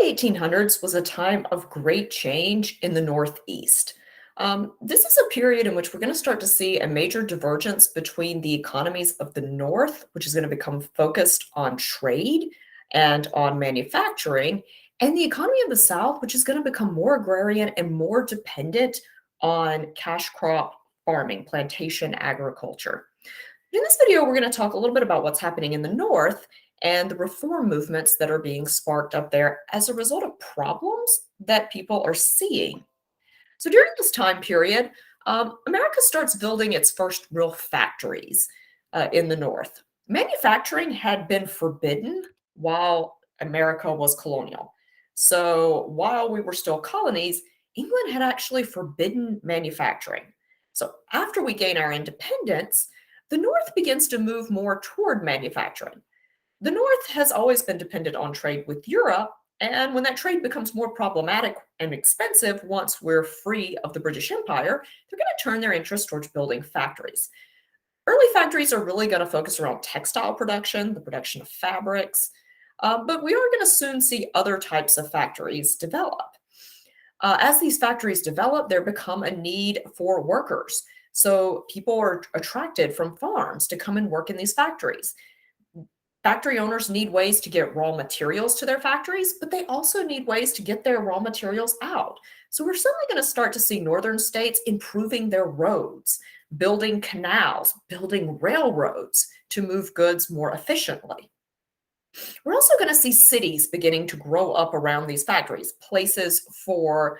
early 1800s was a time of great change in the Northeast. This is a period in which we're going to start to see a major divergence between the economies of the North, which is going to become focused on trade and on manufacturing, and the economy of the South, which is going to become more agrarian and more dependent on cash crop farming, plantation agriculture. In this video, we're going to talk a little bit about what's happening in the North and the reform movements that are being sparked up there as a result of problems that people are seeing. So during this time period, America starts building its first real factories in the North. Manufacturing had been forbidden while America was colonial. So while we were still colonies, England had actually forbidden manufacturing. So after we gain our independence, the North begins to move more toward manufacturing. The North has always been dependent on trade with Europe, and when that trade becomes more problematic and expensive once we're free of the British Empire, they're going to turn their interest towards building factories. Early factories are really going to focus around textile production, the production of fabrics, but we are going to soon see other types of factories develop. As these factories develop, there become a need for workers. So people are attracted from farms to come and work in these factories. Factory owners need ways to get raw materials to their factories, but they also need ways to get their raw materials out. So we're certainly going to start to see northern states improving their roads, building canals, building railroads to move goods more efficiently. We're also going to see cities beginning to grow up around these factories, places for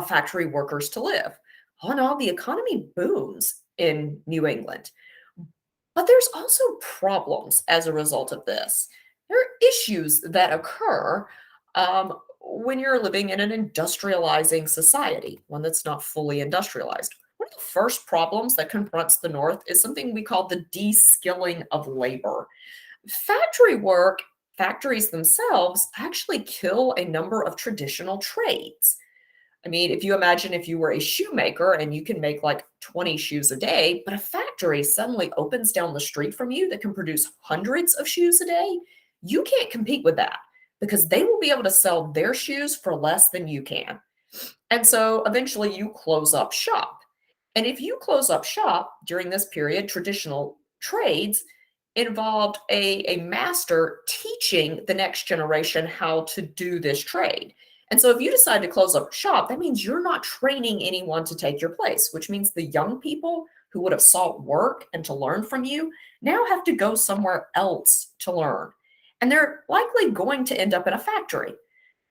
factory workers to live. All in all, the economy booms in New England. But there's also problems as a result of this. There are issues that occur when you're living in an industrializing society, one that's not fully industrialized. One of the first problems that confronts the North is something we call the de-skilling of labor. Factory work, factories themselves actually kill a number of traditional trades. I mean, if you imagine if you were a shoemaker and you can make like 20 shoes a day, but a factory suddenly opens down the street from you that can produce hundreds of shoes a day, you can't compete with that because they will be able to sell their shoes for less than you can. And so eventually you close up shop. And if you close up shop during this period, traditional trades involved a master teaching the next generation how to do this trade. And so if you decide to close up shop, that means you're not training anyone to take your place, which means the young people who would have sought work and to learn from you now have to go somewhere else to learn. And they're likely going to end up in a factory.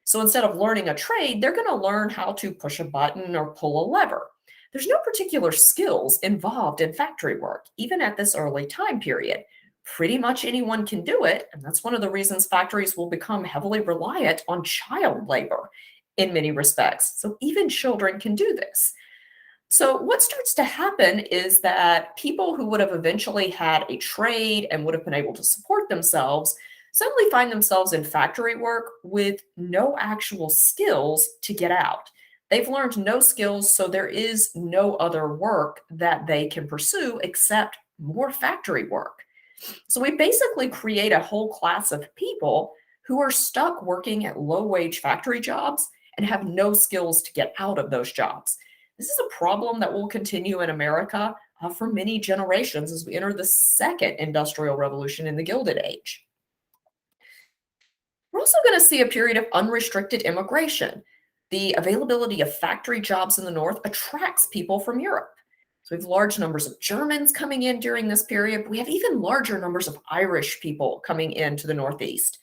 So instead of learning a trade, they're going to learn how to push a button or pull a lever. There's no particular skills involved in factory work, even at this early time period. Pretty much anyone can do it, and that's one of the reasons factories will become heavily reliant on child labor in many respects. So even children can do this. So what starts to happen is that people who would have eventually had a trade and would have been able to support themselves suddenly find themselves in factory work with no actual skills to get out. They've learned no skills, so there is no other work that they can pursue except more factory work. So we basically create a whole class of people who are stuck working at low-wage factory jobs and have no skills to get out of those jobs. This is a problem that will continue in America for many generations as we enter the second industrial revolution in the Gilded Age. We're also going to see a period of unrestricted immigration. The availability of factory jobs in the North attracts people from Europe. So we have large numbers of Germans coming in during this period. But we have even larger numbers of Irish people coming into the Northeast.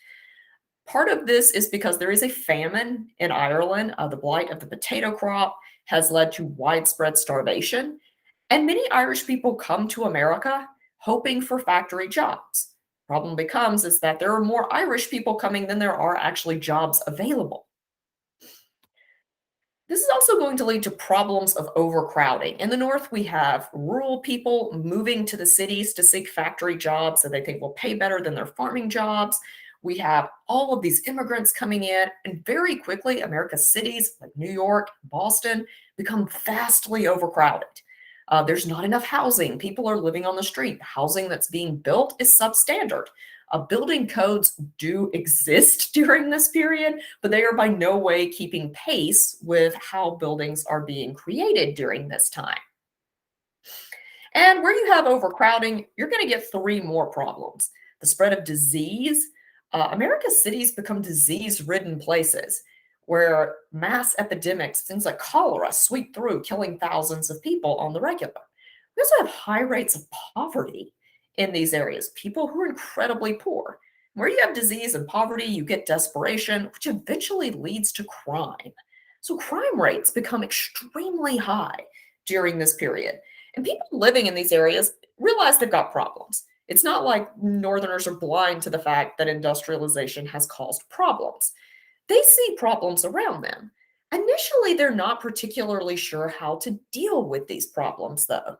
Part of this is because there is a famine in Ireland. The blight of the potato crop has led to widespread starvation. And many Irish people come to America hoping for factory jobs. Problem becomes is that there are more Irish people coming than there are actually jobs available. This is also going to lead to problems of overcrowding. In the North, we have rural people moving to the cities to seek factory jobs that they think will pay better than their farming jobs. We have all of these immigrants coming in, and very quickly, America's cities like New York, Boston become vastly overcrowded. There's not enough housing. People are living on the street. The housing that's being built is substandard. Building codes do exist during this period, but they are by no way keeping pace with how buildings are being created during this time. And where you have overcrowding, you're going to get three more problems. The spread of disease. America's cities become disease ridden places where mass epidemics, things like cholera, sweep through, killing thousands of people on the regular. We also have high rates of poverty in these areas, people who are incredibly poor. Where you have disease and poverty, you get desperation, which eventually leads to crime. So crime rates become extremely high during this period. And people living in these areas realize they've got problems. It's not like Northerners are blind to the fact that industrialization has caused problems. They see problems around them. Initially, they're not particularly sure how to deal with these problems, though.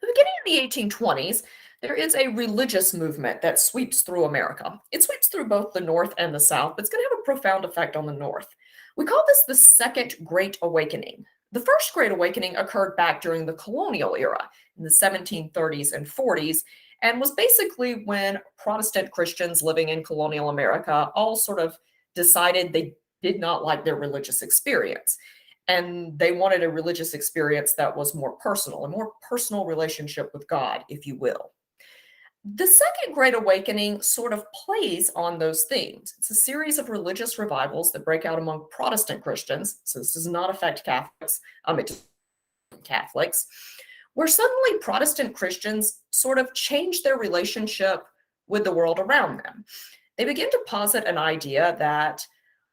The beginning of the 1820s, there is a religious movement that sweeps through America. It sweeps through both the North and the South, but it's going to have a profound effect on the North. We call this the Second Great Awakening. The First Great Awakening occurred back during the colonial era in the 1730s and 40s, and was basically when Protestant Christians living in colonial America all sort of decided they did not like their religious experience. And they wanted a religious experience that was more personal, a more personal relationship with God, if you will. The Second Great Awakening sort of plays on those themes. It's a series of religious revivals that break out among Protestant Christians. So this does not affect Catholics. It does Catholics, where suddenly Protestant Christians sort of change their relationship with the world around them. They begin to posit an idea that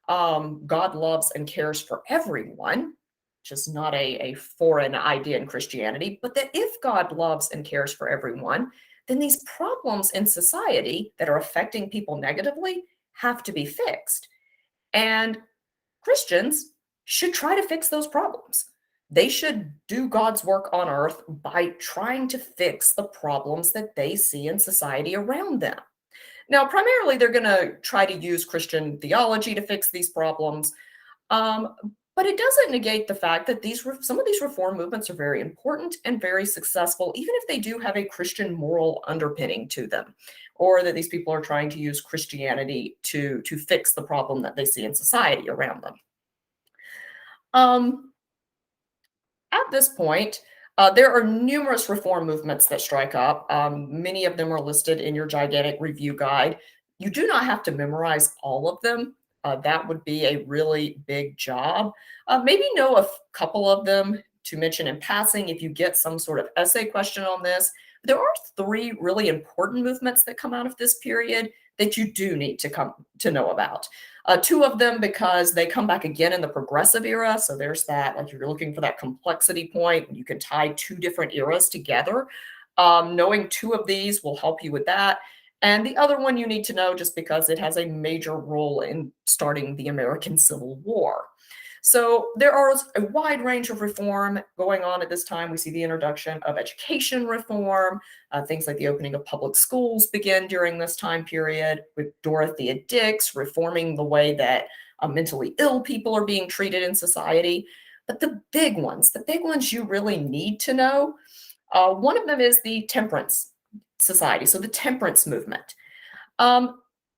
God loves and cares for everyone, which is not a foreign idea in Christianity, but that if God loves and cares for everyone, then these problems in society that are affecting people negatively have to be fixed. And Christians should try to fix those problems. They should do God's work on earth by trying to fix the problems that they see in society around them. Now, primarily, they're going to try to use Christian theology to fix these problems, um, but it doesn't negate the fact that some of these reform movements are very important and very successful, even if they do have a Christian moral underpinning to them, or that these people are trying to use Christianity to fix the problem that they see in society around them. Um, at this point, there are numerous reform movements that strike up. Many of them are listed in your gigantic review guide. You do not have to memorize all of them. That would be a really big job. Maybe know a couple of them to mention in passing if you get some sort of essay question on this. There are three really important movements that come out of this period that you do need to come to know about. Two of them because they come back again in the progressive era. So there's that, like you're looking for that complexity point. You can tie two different eras together. Knowing two of these will help you with that. And the other one you need to know just because it has a major role in starting the American Civil War. So there are a wide range of reform going on at this time. We see the introduction of education reform. Things like the opening of public schools begin during this time period, with Dorothea Dix reforming the way that mentally ill people are being treated in society. But the big ones you really need to know, one of them is the Temperance Society, so the temperance movement.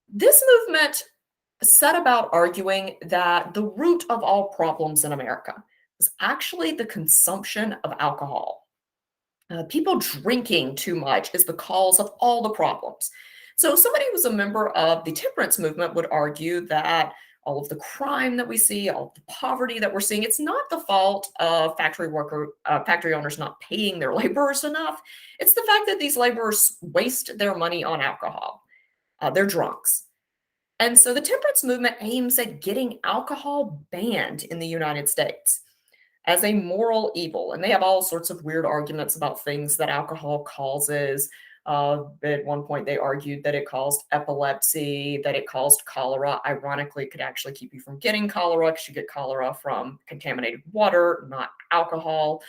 This movement set about arguing that the root of all problems in America was actually the consumption of alcohol. People drinking too much is the cause of all the problems. So, somebody who's a member of the temperance movement would argue that all of the crime that we see, all of the poverty that we're seeing, it's not the fault of factory owners not paying their laborers enough. It's the fact that these laborers waste their money on alcohol. They're drunks. And so the temperance movement aims at getting alcohol banned in the United States as a moral evil. And they have all sorts of weird arguments about things that alcohol causes. At one point, they argued that it caused epilepsy, that it caused cholera. Ironically, it could actually keep you from getting cholera because you get cholera from contaminated water, not alcohol.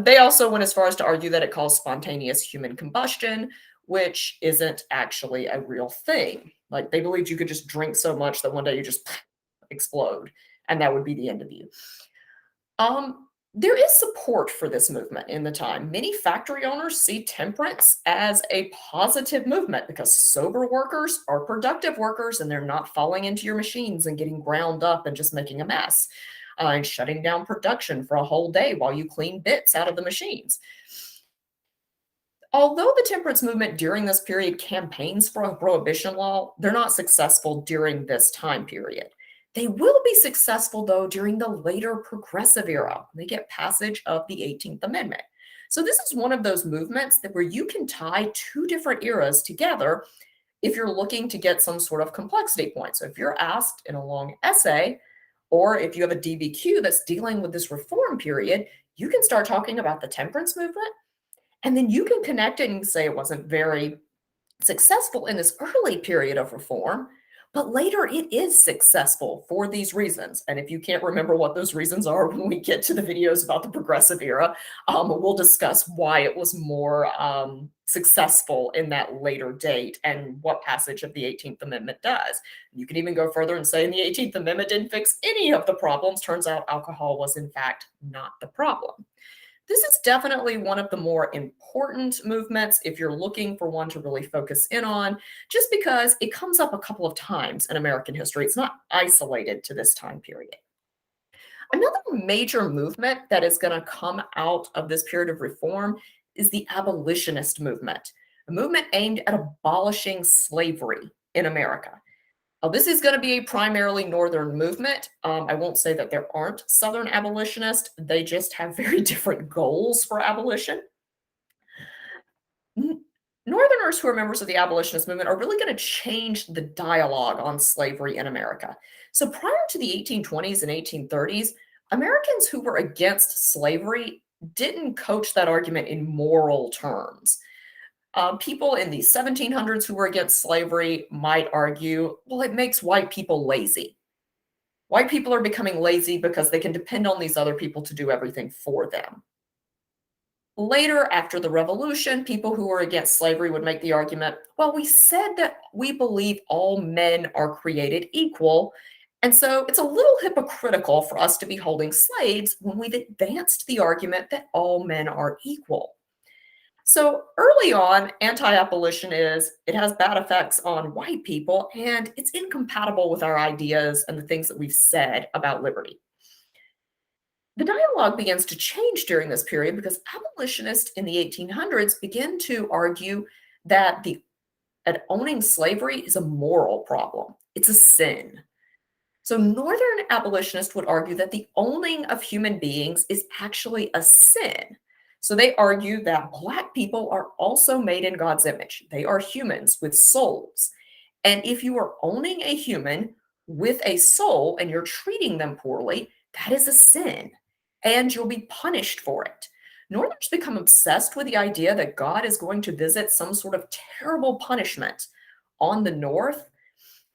They also went as far as to argue that it caused spontaneous human combustion, which isn't actually a real thing. Like they believed you could just drink so much that one day you just explode, and that would be the end of you. There is support for this movement in the time. Many factory owners see temperance as a positive movement because sober workers are productive workers and they're not falling into your machines and getting ground up and just making a mess, and shutting down production for a whole day while you clean bits out of the machines. Although the temperance movement during this period campaigns for a prohibition law, they're not successful during this time period. They will be successful, though, during the later progressive era. They get passage of the 18th Amendment. So, this is one of those movements that where you can tie two different eras together if you're looking to get some sort of complexity point. So, if you're asked in a long essay, or if you have a DBQ that's dealing with this reform period, you can start talking about the temperance movement and then you can connect it and say it wasn't very successful in this early period of reform, but later it is successful for these reasons. And if you can't remember what those reasons are when we get to the videos about the progressive era, we'll discuss why it was more successful in that later date and what passage of the 18th Amendment does. You can even go further and say in the 18th Amendment didn't fix any of the problems. Turns out alcohol was, in fact, not the problem. This is definitely one of the more important movements if you're looking for one to really focus in on, just because it comes up a couple of times in American history. It's not isolated to this time period. Another major movement that is going to come out of this period of reform is the abolitionist movement, a movement aimed at abolishing slavery in America. This is going to be a primarily Northern movement. I won't say that there aren't Southern abolitionists. They just have very different goals for abolition. Northerners who are members of the abolitionist movement are really going to change the dialogue on slavery in America. So prior to the 1820s and 1830s, Americans who were against slavery didn't coach that argument in moral terms. People in the 1700s who were against slavery might argue, well, it makes white people lazy. White people are becoming lazy because they can depend on these other people to do everything for them. Later, after the revolution, people who were against slavery would make the argument, well, we said that we believe all men are created equal. And so it's a little hypocritical for us to be holding slaves when we've advanced the argument that all men are equal. So early on, anti-abolition it has bad effects on white people, and it's incompatible with our ideas and the things that we've said about liberty. The dialogue begins to change during this period because abolitionists in the 1800s begin to argue that owning slavery is a moral problem. It's a sin. So Northern abolitionists would argue that the owning of human beings is actually a sin. So they argue that Black people are also made in God's image. They are humans with souls. And if you are owning a human with a soul and you're treating them poorly, that is a sin, and you'll be punished for it. Northerners become obsessed with the idea that God is going to visit some sort of terrible punishment on the North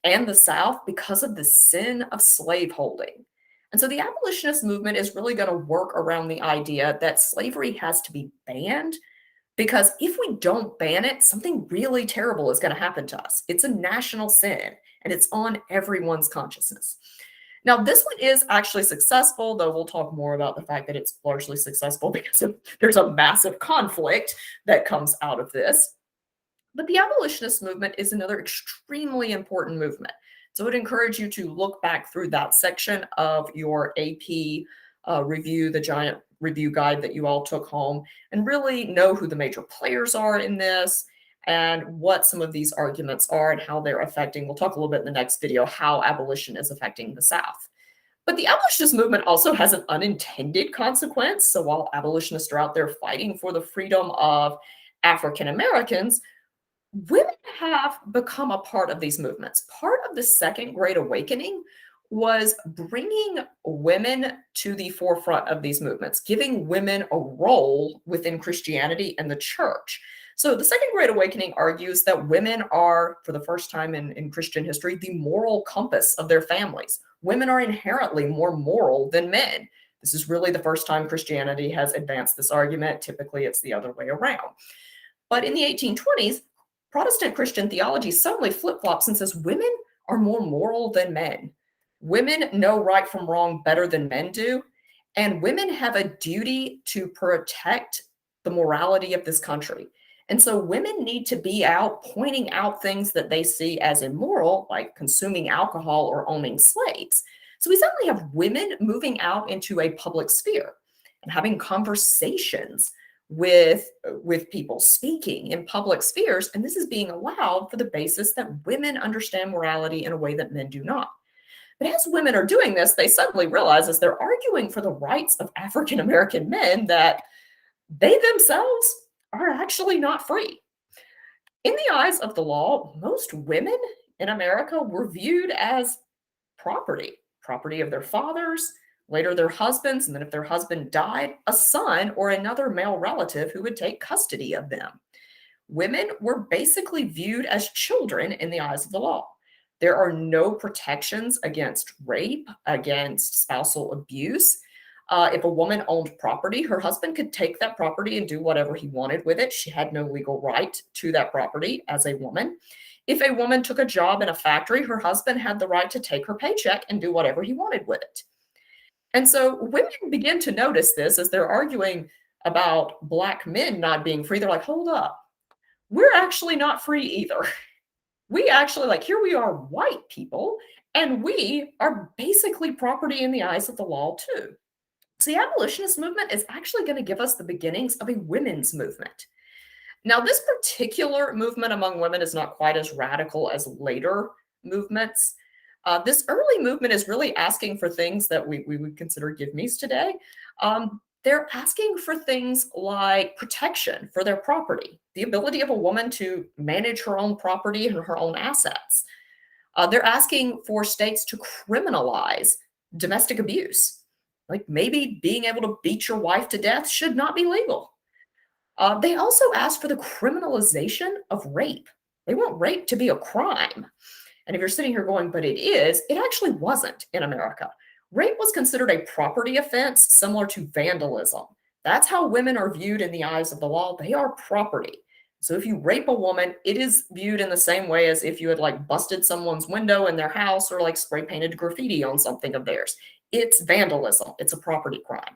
and the South because of the sin of slaveholding. And so the abolitionist movement is really going to work around the idea that slavery has to be banned because if we don't ban it, something really terrible is going to happen to us. It's a national sin and it's on everyone's consciousness. Now, this one is actually successful, though we'll talk more about the fact that it's largely successful because there's a massive conflict that comes out of this. But the abolitionist movement is another extremely important movement. So I would encourage you to look back through that section of your AP review, the giant review guide that you all took home, and really know who the major players are in this and what some of these arguments are and how they're affecting. We'll talk a little bit in the next video how abolition is affecting the South. But the abolitionist movement also has an unintended consequence. So while abolitionists are out there fighting for the freedom of African Americans, women have become a part of these movements. Part of the Second Great Awakening was bringing women to the forefront of these movements, giving women a role within Christianity and the church. So the Second Great Awakening argues that women are, for the first time in Christian history, the moral compass of their families. Women are inherently more moral than men. This is really the first time Christianity has advanced this argument. Typically, it's the other way around. But in the 1820s, Protestant Christian theology suddenly flip-flops and says women are more moral than men. Women know right from wrong better than men do. And women have a duty to protect the morality of this country. And so women need to be out pointing out things that they see as immoral, like consuming alcohol or owning slaves. So we suddenly have women moving out into a public sphere and having conversations with people, speaking in public spheres, and this is being allowed for the basis that women understand morality in a way that men do not. But as women are doing this, they suddenly realize as they're arguing for the rights of African American men that they themselves are actually not free. In the eyes of the law, most women in America were viewed as property of their fathers, later their husbands, and then if their husband died, a son or another male relative who would take custody of them. Women were basically viewed as children in the eyes of the law. There are no protections against rape, against spousal abuse. If a woman owned property, her husband could take that property and do whatever he wanted with it. She had no legal right to that property as a woman. If a woman took a job in a factory, her husband had the right to take her paycheck and do whatever he wanted with it. And so women begin to notice this as they're arguing about Black men not being free. They're like, hold up, we're actually not free either. We actually, like, here we are, white people, and we are basically property in the eyes of the law, too. So the abolitionist movement is actually going to give us the beginnings of a women's movement. Now, this particular movement among women is not quite as radical as later movements. This early movement is really asking for things that we would consider give me's today. They're asking for things like protection for their property, the ability of a woman to manage her own property and her own assets. They're asking for states to criminalize domestic abuse. Like maybe being able to beat your wife to death should not be legal. They also ask for the criminalization of rape. They want rape to be a crime. And if you're sitting here going, but it is, it actually wasn't in America. Rape was considered a property offense similar to vandalism. That's how women are viewed in the eyes of the law. They are property. So if you rape a woman, it is viewed in the same way as if you had like busted someone's window in their house or like spray painted graffiti on something of theirs. It's vandalism. It's a property crime.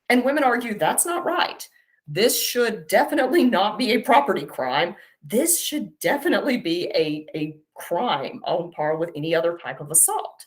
And women argue that's not right. This should definitely not be a property crime. This should definitely be a crime on par with any other type of assault.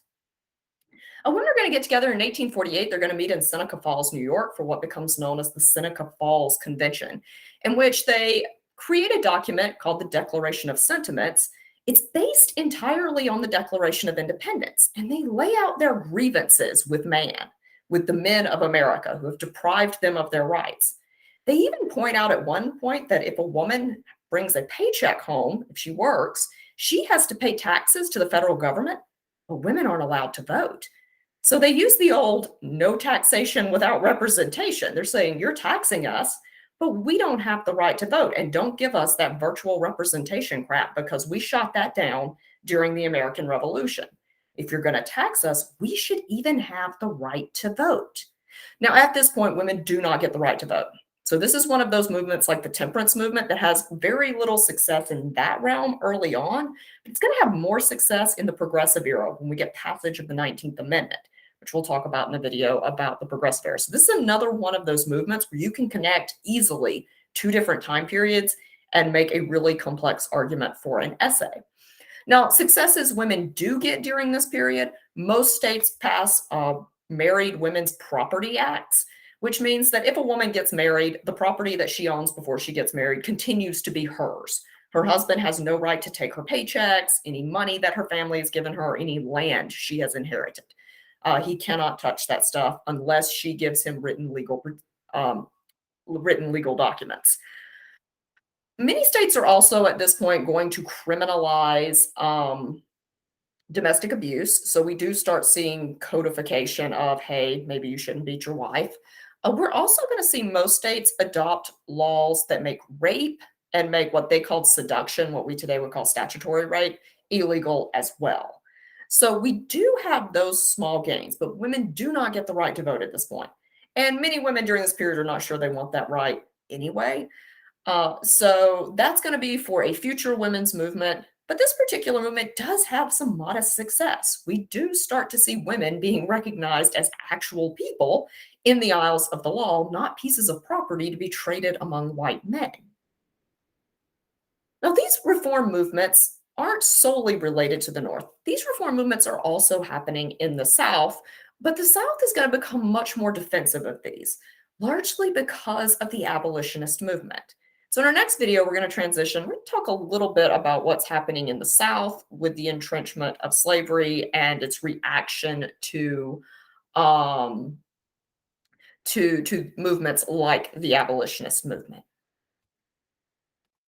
Women are going to get together in 1848. They're going to meet in Seneca Falls, New York, for what becomes known as the Seneca Falls Convention, in which they create a document called the Declaration of Sentiments. It's based entirely on the Declaration of Independence, and they lay out their grievances with man, with the men of America who have deprived them of their rights. They even point out at one point that if a woman brings a paycheck home, if she works, she has to pay taxes to the federal government, but women aren't allowed to vote. So they use the old no taxation without representation. They're saying you're taxing us, but we don't have the right to vote, and don't give us that virtual representation crap because we shot that down during the American Revolution. If you're going to tax us, we should even have the right to vote. Now, at this point, women do not get the right to vote. So this is one of those movements like the temperance movement that has very little success in that realm early on, but it's going to have more success in the progressive era when we get passage of the 19th Amendment, which we'll talk about in a video about the progressive era. So this is another one of those movements where you can connect easily two different time periods and make a really complex argument for an essay. Now, successes women do get during this period, most states pass married women's property acts, which means that if a woman gets married, the property that she owns before she gets married continues to be hers. Her husband has no right to take her paychecks, any money that her family has given her, any land she has inherited. He cannot touch that stuff unless she gives him written legal documents. Many states are also at this point going to criminalize domestic abuse. So we do start seeing codification of, hey, maybe you shouldn't beat your wife. We're also going to see most states adopt laws that make rape and make what they called seduction, what we today would call statutory rape, illegal as well. So we do have those small gains, but women do not get the right to vote at this point. And many women during this period are not sure they want that right anyway. So that's going to be for a future women's movement But this particular movement does have some modest success. We do start to see women being recognized as actual people in the aisles of the law, not pieces of property to be traded among white men. Now, these reform movements aren't solely related to the North. These reform movements are also happening in the South, but the South is going to become much more defensive of these, largely because of the abolitionist movement. So, in our next video, we're going to transition. We're going to talk a little bit about what's happening in the South with the entrenchment of slavery and its reaction um, to movements like the abolitionist movement.